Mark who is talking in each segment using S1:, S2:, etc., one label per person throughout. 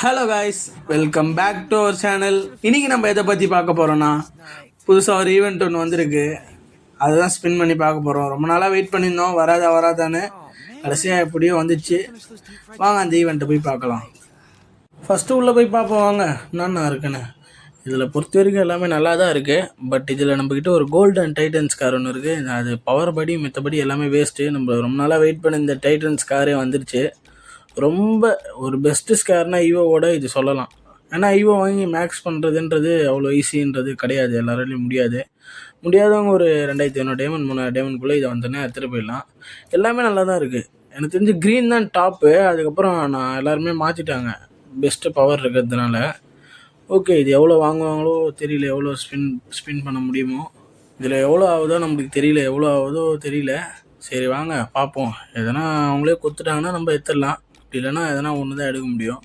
S1: Hello guys, welcome back to our channel. இன்றைக்கி நம்ம எதை பற்றி பார்க்க போகிறோன்னா, புதுசாக ஒரு ஈவெண்ட் ஒன்று வந்திருக்கு. அதுதான் ஸ்பின் பண்ணி பார்க்க போகிறோம். ரொம்ப நாளாக வெயிட் பண்ணியிருந்தோம், வராதானே கடைசியாக எப்படியோ வந்துச்சு. வாங்க அந்த ஈவெண்ட்டை போய் பார்க்கலாம். ஃபஸ்ட்டு உள்ளே போய் பார்ப்போம் வாங்க என்னென்ன இருக்குன்னு. இதில் பொறுத்த வரைக்கும் எல்லாமே நல்லா தான் இருக்குது. பட் இதில் நம்மக்கிட்ட ஒரு கோல்டன் டைட்டன்ஸ் கார் ஒன்று இருக்குது. அது பவர் படி மற்றபடி எல்லாமே வேஸ்ட்டு. நம்ம ரொம்ப நாளாக வெயிட் பண்ணி இந்த டைட்டன்ஸ் காரே வந்துருச்சு. ரொம்ப ஒரு பெஸ்ட்டு ஸ்கேர்னால் ஈவோவோட இது சொல்லலாம். ஏன்னா ஈவோ வாங்கி மேக்ஸ் பண்ணுறதுன்றது அவ்வளோ ஈஸின்றது கிடையாது, எல்லாராலையும் முடியாதவங்க ஒரு 2500 டைமண்ட் 3000 டைமண்ட்குள்ளே இதை வந்தோன்னே எடுத்துகிட்டு போயிடலாம். எல்லாமே நல்லா தான் இருக்குது. எனக்கு தெரிஞ்சு க்ரீன் தான் டாப்பு. அதுக்கப்புறம் நான் எல்லாருமே மாற்றிட்டாங்க பெஸ்ட்டு பவர் இருக்கிறதுனால. ஓகே, இது எவ்வளோ வாங்குவாங்களோ தெரியல, எவ்வளோ ஸ்பின் பண்ண முடியுமோ. இதில் எவ்வளோ ஆகுதோ நம்மளுக்கு தெரியல, எவ்வளோ ஆகுதோ தெரியல. சரி வாங்க பார்ப்போம். எதனா அவங்களே கொடுத்துட்டாங்கன்னா நம்ம எடுத்துடலாம். இல்லைன்னா எதனா ஒன்று தான் எடுக்க முடியும்.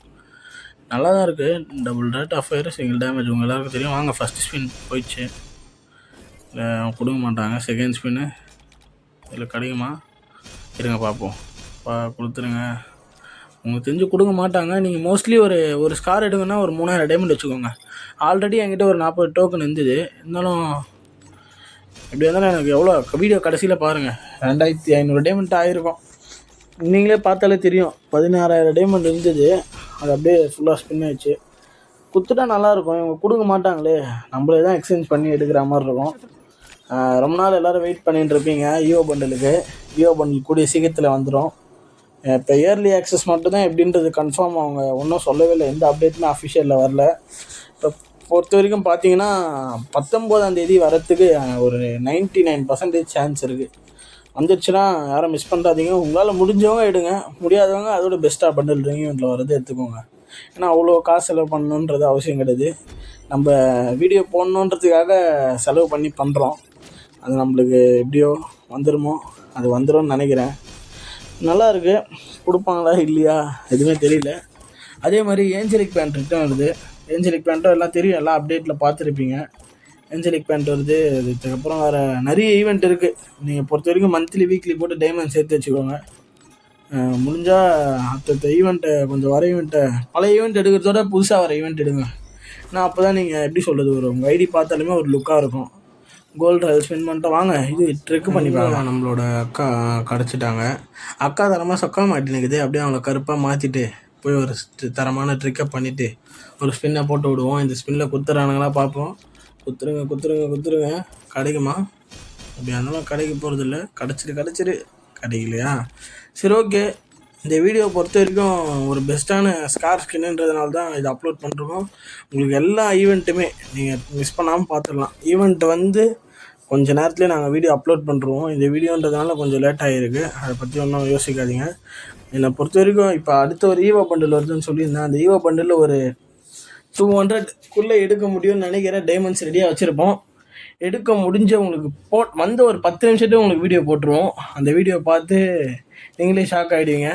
S1: நல்லா தான் இருக்குது. Double rate of fire, single damage உங்கள் எல்லாருக்கும் தெரியும். வாங்க ஃபஸ்ட்டு ஸ்பின் போயிடுச்சு. இல்லை கொடுக்க மாட்டாங்க. செகண்ட் ஸ்பின்னு இதில் கிடைக்குமா? இருங்க பார்ப்போம். கொடுத்துருங்க. உங்களுக்கு தெரிஞ்சு கொடுக்க மாட்டாங்க. நீங்கள் மோஸ்ட்லி ஒரு ஸ்கார் எடுங்கன்னா ஒரு 3000 டைமண்ட் வச்சுக்கோங்க. ஆல்ரெடி என்கிட்ட ஒரு 40 டோக்கன் இருந்தது. இருந்தாலும் இப்படி இருந்தாலும் எனக்கு எவ்வளோ வீடியோ கடைசியில் பாருங்கள், 2500 டைமண்ட் ஆகிருக்கும். நீங்களே பார்த்தாலே தெரியும். 16000 டைமண்ட் இருந்தது. அது அப்படியே ஃபுல்லாக ஸ்பின் ஆயிடுச்சு. குத்துட்டா நல்லாயிருக்கும். இவங்க கொடுக்க மாட்டாங்களே, நம்மளே தான் எக்ஸ்சேஞ்ச் பண்ணி எடுக்கிற மாதிரி இருக்கும். ரொம்ப நாள் எல்லோரும் வெயிட் பண்ணிட்டு இருப்பீங்க ஈவோ பண்டலுக்கு. ஈவோ பண்டல் கூடிய சீக்கிரத்தில் வந்துடும். இப்போ இயர்லி ஆக்சஸ் மட்டும்தான் எப்படின்றது கன்ஃபார்ம் அவங்க ஒன்றும் சொல்லவே இல்லை. எந்த அப்டேட்டுமே அஃபிஷியலில் வரல. இப்போ பொறுத்த வரைக்கும் பார்த்தீங்கன்னா 19ஆம் தேதி வரத்துக்கு ஒரு 99% சான்ஸ் இருக்குது. வந்துடுச்சுன்னா யாரும் மிஸ் பண்ணுறாதீங்க. உங்களால் முடிஞ்சவங்க எடுங்க, முடியாதவங்க அதோட பெஸ்ட்டாக பண்டல் ஈவெண்ட்டில் வரது எடுத்துக்கோங்க. ஏன்னா அவ்வளோ காசு செலவு பண்ணணுன்றது அவசியம் கிடையாது. நம்ம வீடியோ போடணுன்றதுக்காக செலவு பண்ணி பண்ணுறோம். அது நம்மளுக்கு எப்படியோ வந்துடுமோ, அது வந்துடும்னு நினைக்கிறேன். நல்லா இருக்குது. கொடுப்பாங்களா இல்லையா எதுவுமே தெரியல. அதே மாதிரி ஏஞ்சலிக் பேண்ட் ரிட்டன் வருது. ஏஞ்சலிக் பேண்ட்டும் எல்லாம் தெரியும், எல்லாம் அப்டேட்டில் பார்த்துருப்பீங்க. ஏஞ்சலிக் பேண்ட் வருது. இதுக்கப்புறம் வேறு நிறைய ஈவெண்ட் இருக்குது. நீங்கள் பொறுத்த வரைக்கும் மந்த்லி வீக்லி போட்டு டைமண்ட் சேர்த்து வச்சுக்கோங்க. முடிஞ்சால் அடுத்த ஈவெண்ட்டை கொஞ்சம் வர ஈவெண்ட்டை பழைய ஈவெண்ட் எடுக்கிறதோட புதுசாக வர ஈவெண்ட் எடுங்க. ஏன்னா அப்போ தான் நீங்கள் எப்படி சொல்கிறது, உங்கள் ஐடி பார்த்தாலுமே ஒரு லுக்காக இருக்கும். கோல்டு ஸ்பெண்ட் பண்ணிட்டு வாங்க. இது ட்ரிக்கு பண்ணிப்பாங்க. நம்மளோட அக்கா கிடச்சிட்டாங்க. அக்கா தரமாக சொக்கா மாட்டினுக்குது. அப்படியே அவங்கள கருப்பாக மாற்றிட்டு போய் ஒரு தரமான ட்ரிக்கை பண்ணிவிட்டு ஒரு ஸ்பின்னை போட்டு விடுவோம். இந்த ஸ்பின்னில் குத்துறானுங்களா பார்ப்போம். குத்துருங்க. கிடைக்குமா? அப்படியா இருந்தாலும் கிடைக்க போகிறதில்ல. கிடச்சிரு கிடைக்கலையா? சரி ஓகே. இந்த வீடியோ பொறுத்த வரைக்கும் ஒரு பெஸ்ட்டான ஸ்கார் ஸ்கின்னுன்றதுனால தான் இதை அப்லோட் பண்ணுறோம். உங்களுக்கு எல்லா ஈவெண்ட்டுமே நீங்கள் மிஸ் பண்ணாமல் பார்த்துடலாம். ஈவெண்ட் வந்து கொஞ்சம் நேரத்துலேயே நாங்கள் வீடியோ அப்லோட் பண்ணுறோம். இந்த வீடியோன்றதுனால கொஞ்சம் லேட் ஆகிருக்கு. அதை பற்றி ஒன்றும் யோசிக்காதீங்க. என்னை பொறுத்த வரைக்கும் இப்போ அடுத்த ஒரு ஈவோ பண்டில் வருதுன்னு சொல்லியிருந்தேன். அந்த ஈவோ பண்டில் ஒரு 200க்குள்ளே எடுக்க முடியும்னு நினைக்கிறேன். டைமண்ட்ஸ் ரெடியாக வச்சுருப்போம். எடுக்க முடிஞ்ச உங்களுக்கு வந்து ஒரு 10 நிமிஷத்துக்கு உங்களுக்கு வீடியோ போட்டுருவோம். அந்த வீடியோ பார்த்து நீங்களே ஷாக் ஆகிடுவீங்க.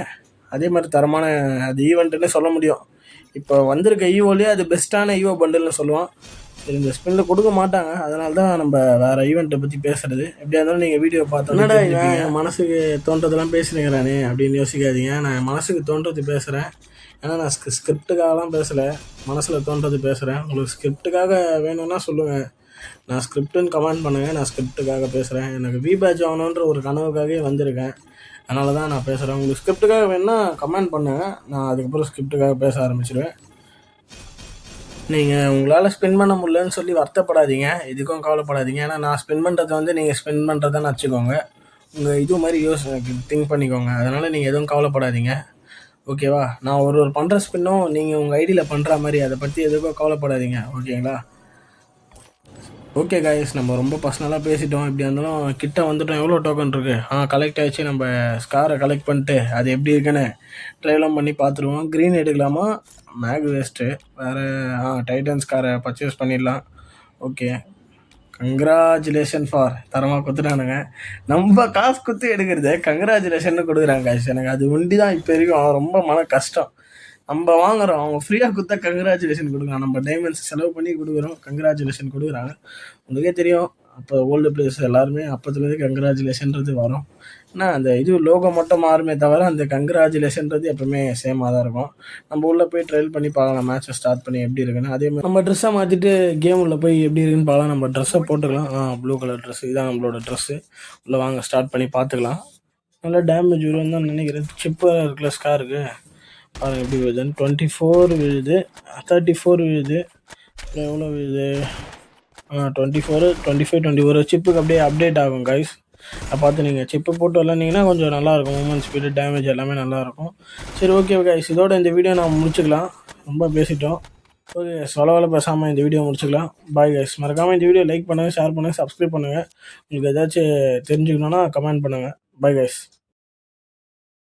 S1: அதே மாதிரி தரமான அது ஈவெண்ட்டுன்னு சொல்ல முடியும். இப்போ வந்திருக்க ஈவோலேயே அது பெஸ்ட்டான ஈவோ பண்டில்னு சொல்லுவோம். சரி, இந்த ஸ்பின்னில் கொடுக்க மாட்டாங்க. அதனால தான் நம்ம வேறு ஈவெண்ட்டை பற்றி பேசுகிறது. எப்படியா இருந்தாலும் நீங்கள் வீடியோ பார்த்தோன்னா என் மனசுக்கு தோன்றதெல்லாம் பேசுகிறேன் அப்படின்னு யோசிக்காதீங்க. நான் மனசுக்கு தோன்றது பேசுகிறேன். ஏன்னா நான் ஸ்கிரிப்டுக்காகலாம் பேசலை, மனசில் தோன்றது பேசுகிறேன். உங்களுக்கு ஸ்கிரிப்டுக்காக வேணும்னா சொல்லுங்கள், நான் ஸ்கிரிப்டுன்னு கமெண்ட் பண்ணுங்கள். நான் ஸ்கிரிப்டுக்காக பேசுகிறேன். எனக்கு பேட்ச் ஆகணுன்ற ஒரு கனவுக்காகவே வந்திருக்கேன். அதனால தான் நான் பேசுகிறேன். உங்களுக்கு ஸ்கிரிப்டுக்காக வேணுன்னா கமெண்ட் பண்ணுங்கள். நான் அதுக்கப்புறம் ஸ்கிரிப்டுக்காக பேச ஆரம்பிச்சிடுவேன். நீங்கள் உங்களால் ஸ்பெண்ட் பண்ண முடியலன்னு சொல்லி வருத்தப்படாதீங்க, இதுக்கும் கவலைப்படாதீங்க. ஏன்னா நான் ஸ்பெண்ட் பண்ணுறது வந்து நீங்கள் ஸ்பெண்ட் பண்ணுறதான்னு வச்சுக்கோங்க. உங்கள் இது மாதிரி திங்க் பண்ணிக்கோங்க. அதனால் நீங்கள் எதுவும் கவலைப்படாதீங்க, ஓகேவா? நான் ஒரு பண்ணுற ஸ்பின்னும் நீங்கள் உங்கள் ஐடியில் பண்ணுற மாதிரி, அதை பற்றி எதுக்கும் கவலைப்படாதீங்க, ஓகேங்களா? ஓகே காய்ஸ், நம்ம ரொம்ப பர்சனலாக பேசிட்டோம். இப்படி இருந்தாலும் கிட்ட வந்துட்டோம். எவ்வளோ டோக்கன் இருக்குது? கலெக்ட் ஆகிடுச்சு. நம்ம ஸ்காரை கலெக்ட் பண்ணிட்டு அது எப்படி இருக்குன்னு ட்ரைலாம் பண்ணி பார்த்துருவோம். க்ரீன் எடுக்கலாமா? Make waste. வேறு டைட்டன் ஸ்காரை பர்ச்சேஸ் பண்ணிடலாம். ஓகே, கங்க்ராச்சுலேஷன் ஃபார் தரமாக கொடுத்துட்டானுங்க. நம்ம காசு குத்து எடுக்கிறது கங்க்ராச்சுலேஷன் கொடுக்குறாங்க காய்ஸ். எனக்கு அது ஒண்டி தான் இப்போ வரைக்கும் ரொம்ப மன கஷ்டம். நம்ம வாங்குகிறோம், அவங்க ஃப்ரீயாக கொடுத்தா கங்க்ராச்சுலேஷன் கொடுக்குறாங்க. நம்ம டைமண்ட்ஸ் செலவு பண்ணி கொடுக்குறோம், கங்க்ராச்சுலேஷன் கொடுக்குறாங்க. உங்களுக்கே தெரியும் அப்போ ஓல்டு பிளேயர்ஸ் எல்லாருமே அப்போத்துலேருந்து கங்க்ராச்சுலேஷன்றது வரும். அந்த இது லோகோ மட்டும் மாறுமே தவிர அந்த கங்க்ராச்சுலேஷன்றது எப்பவுமே சேமாக தான் இருக்கும். நம்ம உள்ளே போய் ட்ரையல் பண்ணி பார்க்கலாம், மேட்ச்சை ஸ்டார்ட் பண்ணி எப்படி இருக்குன்னு. அதே மாதிரி நம்ம ட்ரெஸ்ஸை மாற்றிட்டு கேம் உள்ளே போய் எப்படி இருக்குன்னு பார்க்கலாம். நம்ம ட்ரெஸ்ஸை போட்டுக்கலாம். ப்ளூ கலர் ட்ரெஸ்ஸு இதான் நம்மளோட ட்ரெஸ்ஸு. உள்ளே வாங்க ஸ்டார்ட் பண்ணி பார்த்துக்கலாம். நல்லா டேமேஜ் விழுன்னு தான் நினைக்கிறேன். சிப்பாக இருக்குல்ல ஸ்காருக்கு பாருங்கள் எப்படி விழுதுன்னு. 24 விழுது, 34 விழுது, எவ்வளோ விழுது, 24, 25, 24 சிப்புக்கு அப்படியே அப்டேட் ஆகும் கைஸ். அதை பார்த்து நீங்கள் சிப்பு போட்டு விளாண்டிங்கன்னா கொஞ்சம் நல்லாயிருக்கும். மூமெண்ட் ஸ்பீடு, டேமேஜ் எல்லாமே நல்லாயிருக்கும். சரி, ஓகே கைஸ், இதோட இந்த வீடியோ நான் முடிச்சுக்கலாம். ரொம்ப பேசிட்டோம். ஓகே, சொலவலை பேசாமல் இந்த வீடியோ முடிச்சுக்கலாம். Bye guys. மறக்காமல் இந்த வீடியோ லைக் பண்ணுங்கள், ஷேர் பண்ணுங்கள், சப்ஸ்கிரைப் பண்ணுங்கள். உங்களுக்கு ஏதாச்சும் தெரிஞ்சுக்கணுன்னா கமெண்ட் பண்ணுங்கள். Bye guys.